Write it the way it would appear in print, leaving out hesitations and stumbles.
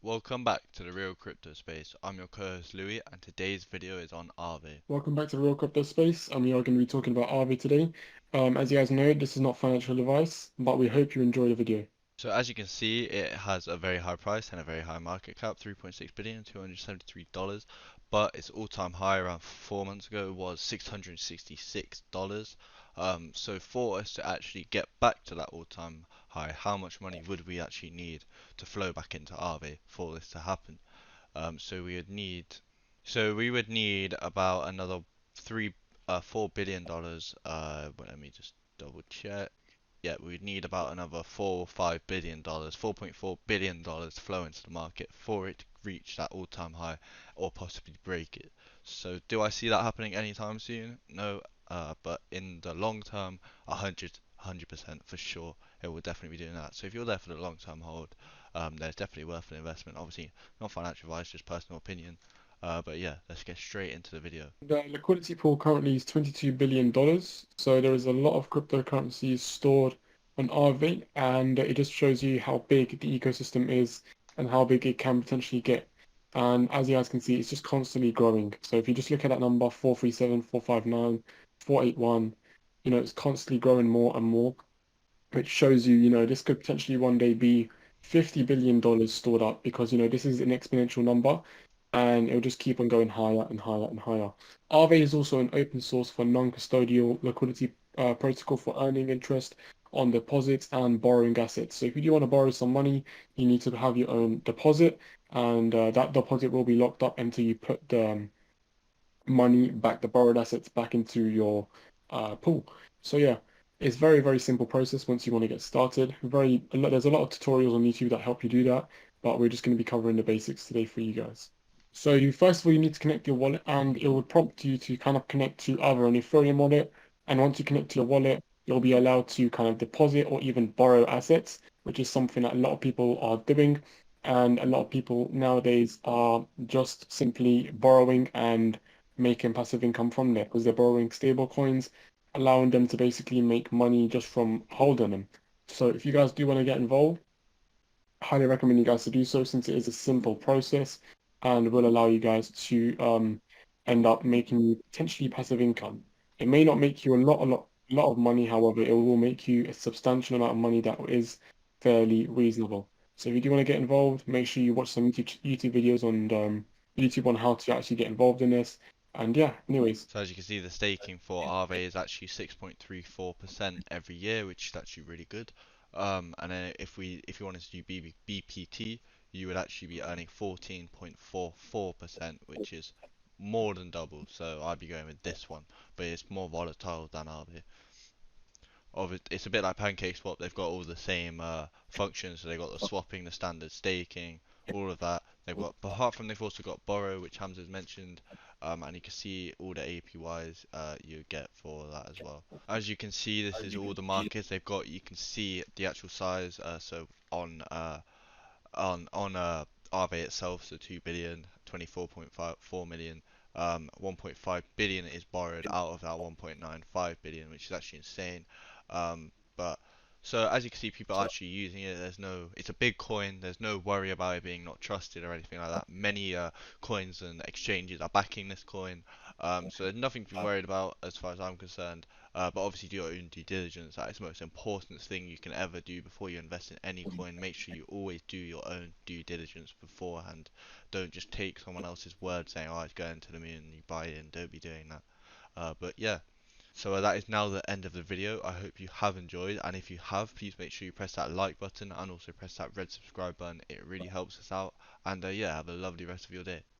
Welcome back to the Real Crypto Space. I'm your co-host Louis, and today's video is on Aave. Welcome back to the Real Crypto Space, and we are going to be talking about Aave today. As you guys know, this is not financial advice, but we hope you enjoy the video. So as you can see, it has a very high price and a very high market cap, 3.6 billion, $273, but its all-time high around 4 months ago was $666. So for us to actually get back to that all-time high, how much money would we actually need to flow back into Aave for this to happen? So we would need about another $4 billion. But let me just double check. Yeah, we would need about another $4 or $5 billion, $4.4 billion to flow into the market for it to reach that all-time high or possibly break it. So do I see that happening anytime soon? No, but in the long term, 100% for sure, it will definitely be doing that. So if you're there for the long-term hold, there's definitely worth an investment. Obviously, not financial advice, just personal opinion. But yeah, let's get straight into the video. The liquidity pool currently is $22 billion, so there is a lot of cryptocurrencies stored on Aave, and it just shows you how big the ecosystem is and how big it can potentially get. And as you guys can see, it's just constantly growing. So if you just look at that number, 437, 459, 481, it's constantly growing more and more, which shows you, this could potentially one day be $50 billion stored up because, this is an exponential number and it'll just keep on going higher and higher and higher. Aave is also an open source for non-custodial liquidity protocol for earning interest on deposits and borrowing assets. So if you do want to borrow some money, you need to have your own deposit, and that deposit will be locked up until you put the money back, the borrowed assets back into your pool. So yeah, it's very, very simple process once you want to get started. There's a lot of tutorials on YouTube that help you do that, but we're just going to be covering the basics today for you guys. So first of all, you need to connect your wallet, and it will prompt you to kind of connect to either an Ethereum wallet. And once you connect to your wallet, you'll be allowed to kind of deposit or even borrow assets, which is something that a lot of people are doing. And a lot of people nowadays are just simply borrowing and making passive income from there because they're borrowing stable coins, allowing them to basically make money just from holding them. So if you guys do want to get involved, I highly recommend you guys to do so since it is a simple process and will allow you guys to end up making you potentially passive income. It may not make you a lot of money, however, it will make you a substantial amount of money that is fairly reasonable. So if you do want to get involved, make sure you watch some YouTube videos on YouTube on how to actually get involved in this. And yeah, anyways, So as you can see, the staking for Aave is actually 6.34% every year, which is actually really good. And then if you wanted to do BPT, you would actually be earning 14.44%, which is more than double. So I'd be going with this one, but it's more volatile than Aave. It's a bit like PancakeSwap. They've got all the same functions. So they've got the swapping, the standard staking, all of that. But apart from they've also got borrow, which Hamza's mentioned, and you can see all the APYs you get for that as well. As you can see, this is all the markets they've got. You can see the actual size. So on Aave itself, so 2 billion, 24.54 million. 1.5 billion is borrowed out of that 1.95 billion, which is actually insane. But so as you can see, people are actually using it. It's a big coin. There's no worry about it being not trusted or anything like that. Many coins and exchanges are backing this coin. So there's nothing to be worried about as far as I'm concerned. But obviously do your own due diligence. That is the most important thing you can ever do before you invest in any coin. Make sure you always do your own due diligence beforehand. Don't just take someone else's word saying, "Oh, it's going to the moon," and you buy it. And don't be doing that. But yeah. So that is now the end of the video. I hope you have enjoyed, and if you have, please make sure you press that like button and also press that red subscribe button. It really helps us out. And yeah, have a lovely rest of your day.